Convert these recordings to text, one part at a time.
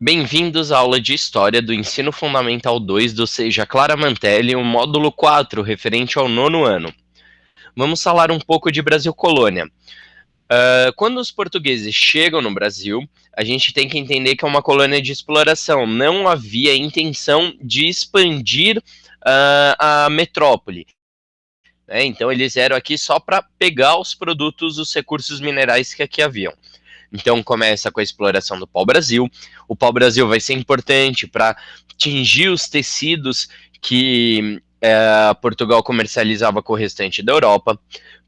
Bem-vindos à aula de História do Ensino Fundamental 2 do Seja Clara Mantelli, o módulo 4, referente ao nono ano. Vamos falar um pouco de Brasil Colônia. Quando os portugueses chegam no Brasil, a gente tem que entender que é uma colônia de exploração. Não havia intenção de expandir a metrópole. Então eles eram aqui só para pegar os produtos, os recursos minerais que aqui haviam. Então começa com a exploração do pau-brasil. O pau-brasil vai ser importante para tingir os tecidos que Portugal comercializava com o restante da Europa.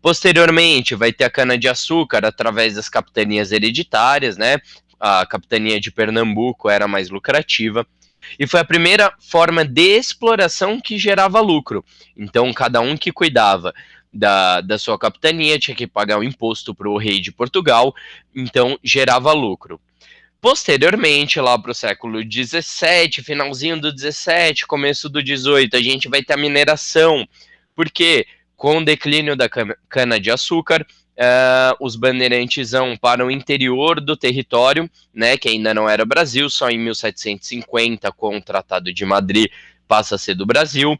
Posteriormente, vai ter a cana-de-açúcar através das capitanias hereditárias, né? A capitania de Pernambuco era mais lucrativa. E foi a primeira forma de exploração que gerava lucro. Então, cada um que cuidava da sua capitania tinha que pagar um imposto para o rei de Portugal, então gerava lucro. Posteriormente, lá para o século XVII, finalzinho do XVII, começo do XVIII, a gente vai ter a mineração, porque com o declínio da cana-de-açúcar, os bandeirantes vão para o interior do território, né, que ainda não era Brasil, só em 1750, com o Tratado de Madrid, passa a ser do Brasil,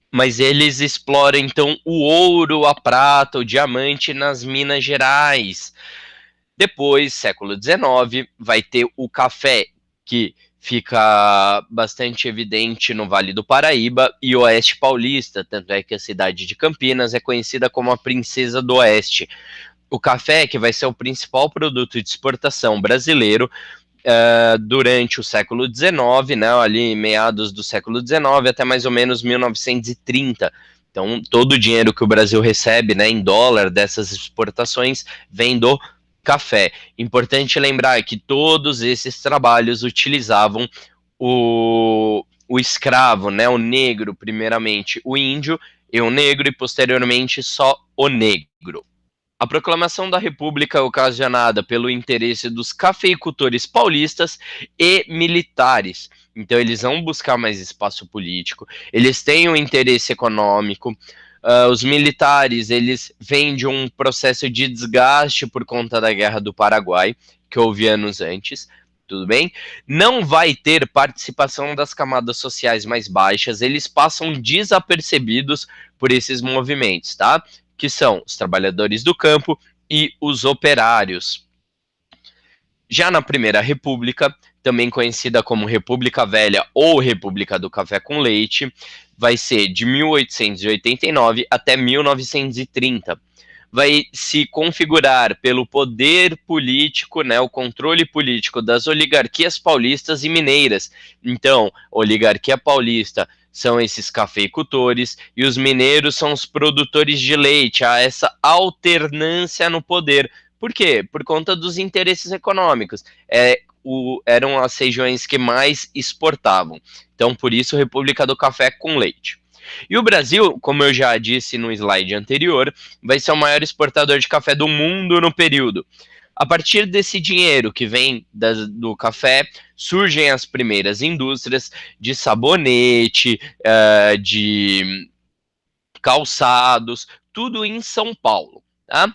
mas eles exploram então o ouro, a prata, o diamante nas Minas Gerais. Depois, século XIX, vai ter o café, que fica bastante evidente no Vale do Paraíba e Oeste Paulista, tanto é que a cidade de Campinas é conhecida como a Princesa do Oeste. O café, que vai ser o principal produto de exportação brasileiro, durante o século XIX, né, ali meados do século XIX até mais ou menos 1930. Então, todo o dinheiro que o Brasil recebe, né, em dólar dessas exportações vem do café. Importante lembrar que todos esses trabalhos utilizavam o escravo, né, o negro, primeiramente o índio e o negro, e posteriormente só o negro. A proclamação da República é ocasionada pelo interesse dos cafeicultores paulistas e militares. Então, eles vão buscar mais espaço político, eles têm um interesse econômico. Os militares, eles vêm de um processo de desgaste por conta da Guerra do Paraguai, que houve anos antes, tudo bem? Não vai ter participação das camadas sociais mais baixas, eles passam desapercebidos por esses movimentos, tá? Que são os trabalhadores do campo e os operários. Já na Primeira República, também conhecida como República Velha ou República do Café com Leite, vai ser de 1889 até 1930. Vai se configurar pelo poder político, né, o controle político das oligarquias paulistas e mineiras. Então, oligarquia paulista são esses cafeicultores e os mineiros são os produtores de leite. Há essa alternância no poder. Por quê? Por conta dos interesses econômicos. Eram as regiões que mais exportavam. Então, por isso, República do Café com Leite. E o Brasil, como eu já disse no slide anterior, vai ser o maior exportador de café do mundo no período. A partir desse dinheiro que vem do café, surgem as primeiras indústrias de sabonete, de calçados, tudo em São Paulo, tá?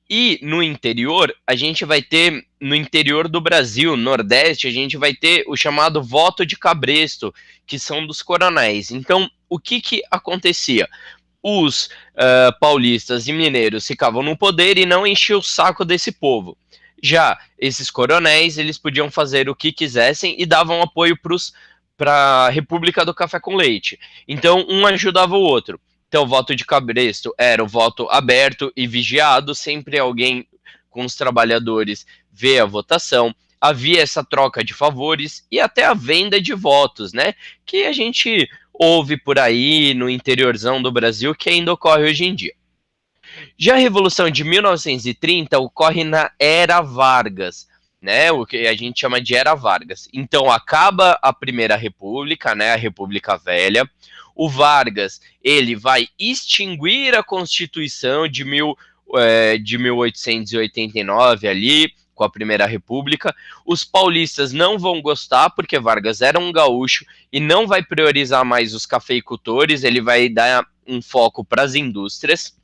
E no interior, a gente vai ter, no interior do Brasil, Nordeste, a gente vai ter o chamado voto de cabresto, que são dos coronéis. Então, o que acontecia? Os paulistas e mineiros ficavam no poder e não enchiam o saco desse povo. Já esses coronéis, eles podiam fazer o que quisessem e davam apoio para a República do Café com Leite. Então, um ajudava o outro. Então, o voto de cabresto era o voto aberto e vigiado, sempre alguém com os trabalhadores vê a votação. Havia essa troca de favores e até a venda de votos, né? Que a gente ouve por aí no interiorzão do Brasil, que ainda ocorre hoje em dia. Já a Revolução de 1930 ocorre na Era Vargas, né? O que a gente chama de Era Vargas. Então acaba a Primeira República, né? A República Velha. O Vargas, ele vai extinguir a Constituição de 1889 ali, com a Primeira República. Os paulistas não vão gostar, porque Vargas era um gaúcho e não vai priorizar mais os cafeicultores, ele vai dar um foco para as indústrias.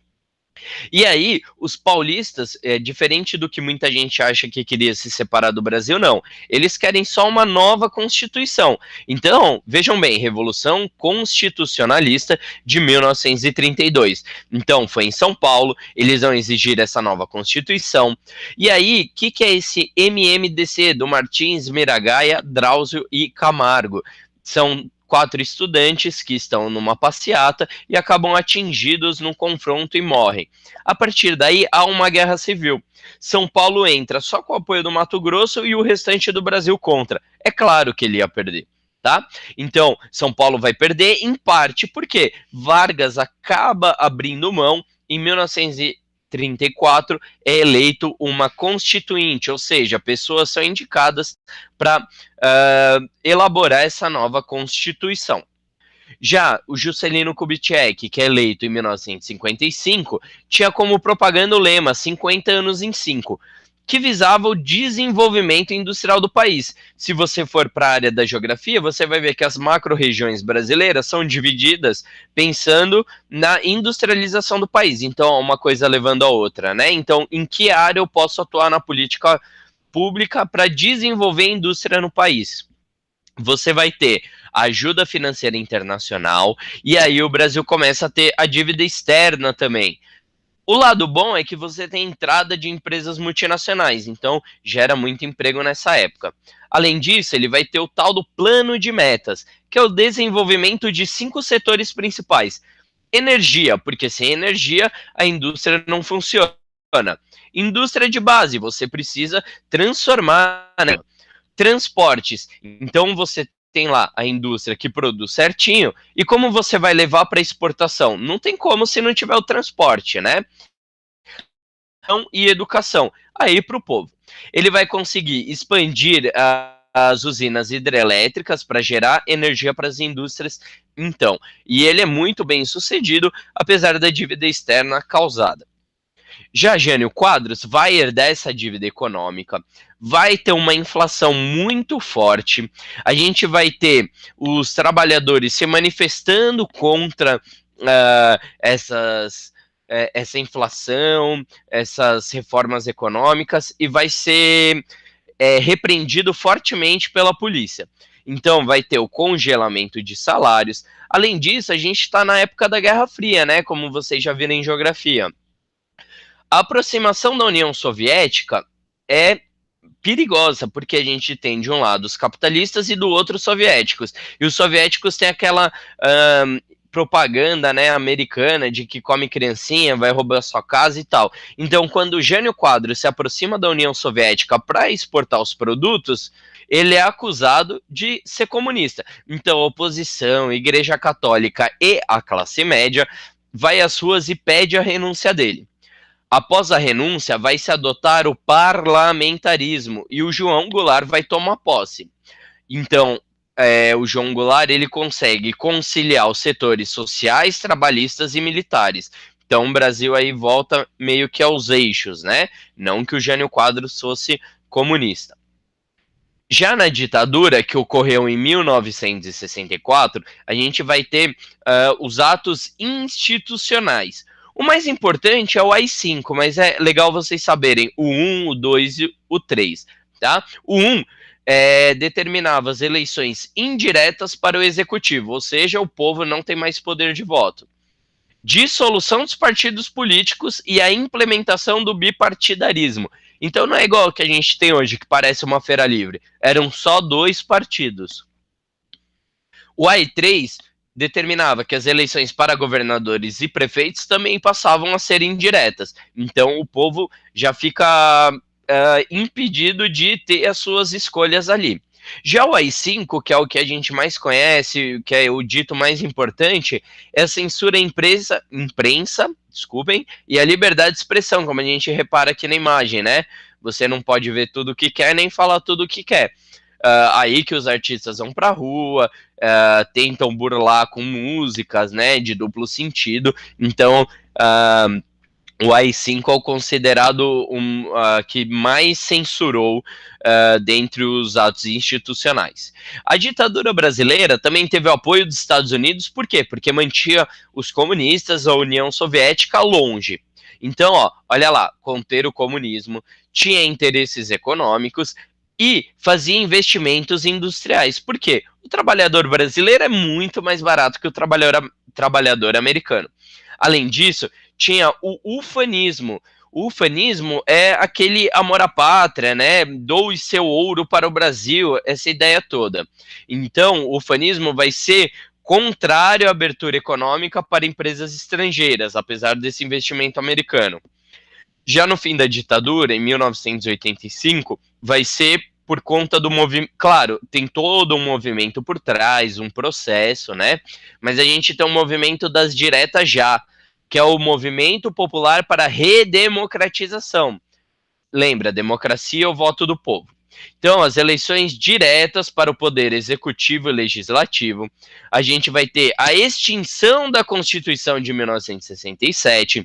E aí, os paulistas, diferente do que muita gente acha que queria se separar do Brasil, não. Eles querem só uma nova Constituição. Então, vejam bem, Revolução Constitucionalista de 1932. Então, foi em São Paulo, eles vão exigir essa nova Constituição. E aí, o que é esse MMDC do Martins, Miragaia, Drauzio e Camargo? São 4 estudantes que estão numa passeata e acabam atingidos num confronto e morrem. A partir daí, há uma guerra civil. São Paulo entra só com o apoio do Mato Grosso e o restante do Brasil contra. É claro que ele ia perder. Tá? Então, São Paulo vai perder em parte porque Vargas acaba abrindo mão em 1934 é eleito uma constituinte, ou seja, pessoas são indicadas para elaborar essa nova Constituição. Já o Juscelino Kubitschek, que é eleito em 1955, tinha como propaganda o lema 50 anos em 5, que visava o desenvolvimento industrial do país. Se você for para a área da geografia, você vai ver que as macro-regiões brasileiras são divididas pensando na industrialização do país. Então, uma coisa levando a outra, né? Então, em que área eu posso atuar na política pública para desenvolver a indústria no país? Você vai ter ajuda financeira internacional, e aí o Brasil começa a ter a dívida externa também. O lado bom é que você tem entrada de empresas multinacionais, então gera muito emprego nessa época. Além disso, ele vai ter o tal do plano de metas, que é o desenvolvimento de 5 setores principais. Energia, porque sem energia a indústria não funciona. Indústria de base, você precisa transformar, né? Transportes. Então você tem lá a indústria que produz certinho, e como você vai levar para exportação? Não tem como se não tiver o transporte, né? E educação, aí para o povo. Ele vai conseguir expandir as usinas hidrelétricas para gerar energia para as indústrias, então. E ele é muito bem sucedido, apesar da dívida externa causada. Já Jânio Quadros vai herdar essa dívida econômica, vai ter uma inflação muito forte, a gente vai ter os trabalhadores se manifestando contra essa inflação, essas reformas econômicas, e vai ser repreendido fortemente pela polícia. Então vai ter o congelamento de salários. Além disso, a gente está na época da Guerra Fria, né? Como vocês já viram em geografia. A aproximação da União Soviética é perigosa, porque a gente tem de um lado os capitalistas e do outro os soviéticos. E os soviéticos têm aquela propaganda, né, americana de que come criancinha, vai roubar sua casa e tal. Então, quando o Jânio Quadros se aproxima da União Soviética para exportar os produtos, ele é acusado de ser comunista. Então, a oposição, a Igreja Católica e a classe média vai às ruas e pede a renúncia dele. Após a renúncia, vai se adotar o parlamentarismo e o João Goulart vai tomar posse. Então, o João Goulart ele consegue conciliar os setores sociais, trabalhistas e militares. Então, o Brasil aí volta meio que aos eixos, né? Não que o Jânio Quadros fosse comunista. Já na ditadura, que ocorreu em 1964, a gente vai ter os atos institucionais. O mais importante é o AI-5, mas é legal vocês saberem o 1, o 2 e o 3. Tá? O 1 determinava as eleições indiretas para o executivo, ou seja, o povo não tem mais poder de voto. Dissolução dos partidos políticos e a implementação do bipartidarismo. Então não é igual o que a gente tem hoje, que parece uma feira livre. Eram só 2 partidos. O AI-3 determinava que as eleições para governadores e prefeitos também passavam a ser indiretas. Então o povo já fica impedido de ter as suas escolhas ali. Já o AI-5, que é o que a gente mais conhece, que é o dito mais importante, é a censura à imprensa, desculpem, e a liberdade de expressão, como a gente repara aqui na imagem, né? Você não pode ver tudo o que quer, nem falar tudo o que quer. Aí que os artistas vão pra rua, tentam burlar com músicas, né, de duplo sentido. Então, o AI-5 é o considerado que mais censurou dentre os atos institucionais. A ditadura brasileira também teve o apoio dos Estados Unidos, por quê? Porque mantinha os comunistas, a União Soviética longe. Então, ó, olha lá, conter o comunismo, tinha interesses econômicos e fazia investimentos industriais. Por quê? O trabalhador brasileiro é muito mais barato que o trabalhador americano. Além disso, tinha o ufanismo. O ufanismo é aquele amor à pátria, né? Doe seu ouro para o Brasil, essa ideia toda. Então, o ufanismo vai ser contrário à abertura econômica para empresas estrangeiras, apesar desse investimento americano. Já no fim da ditadura, em 1985, vai ser por conta do movimento. Claro, tem todo um movimento por trás, um processo, né? Mas a gente tem um movimento das diretas já, que é o Movimento Popular para a Redemocratização. Lembra, democracia é o voto do povo. Então, as eleições diretas para o poder executivo e legislativo, a gente vai ter a extinção da Constituição de 1967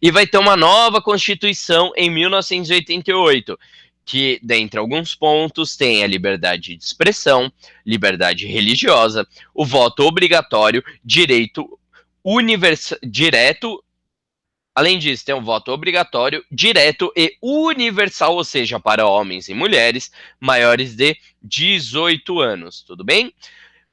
e vai ter uma nova Constituição em 1988, que, dentre alguns pontos, tem a liberdade de expressão, liberdade religiosa, o voto obrigatório, direito direto. Além disso, tem um voto obrigatório, direto e universal, ou seja, para homens e mulheres maiores de 18 anos, tudo bem?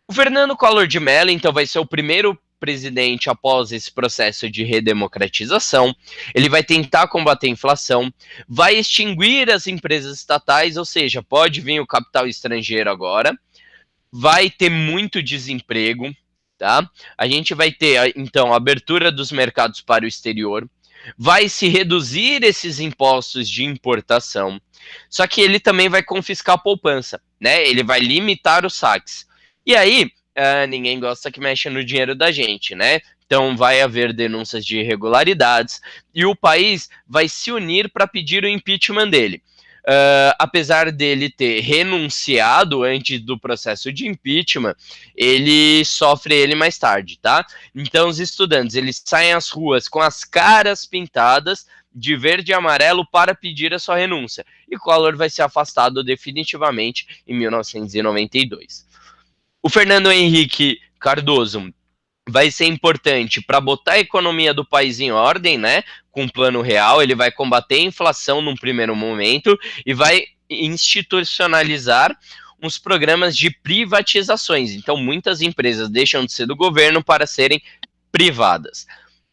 O Fernando Collor de Mello, então, vai ser o primeiro presidente após esse processo de redemocratização. Ele vai tentar combater a inflação, vai extinguir as empresas estatais, ou seja, pode vir o capital estrangeiro agora, vai ter muito desemprego, tá? A gente vai ter, então, a abertura dos mercados para o exterior, vai se reduzir esses impostos de importação, só que ele também vai confiscar a poupança, né? Ele vai limitar os saques. E aí, ninguém gosta que mexa no dinheiro da gente, né? Então vai haver denúncias de irregularidades e o país vai se unir para pedir o impeachment dele. Apesar dele ter renunciado antes do processo de impeachment, ele sofre ele mais tarde, tá? Então os estudantes, eles saem às ruas com as caras pintadas de verde e amarelo para pedir a sua renúncia. E Collor vai ser afastado definitivamente em 1992. O Fernando Henrique Cardoso vai ser importante para botar a economia do país em ordem, né? Com um plano real, ele vai combater a inflação num primeiro momento e vai institucionalizar uns programas de privatizações. Então, muitas empresas deixam de ser do governo para serem privadas.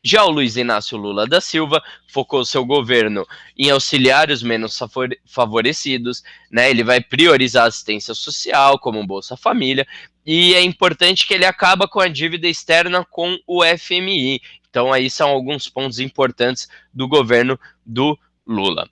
Já o Luiz Inácio Lula da Silva focou seu governo em auxiliar os menos favorecidos, né? Ele vai priorizar a assistência social, como Bolsa Família, e é importante que ele acaba com a dívida externa com o FMI. Então aí são alguns pontos importantes do governo do Lula.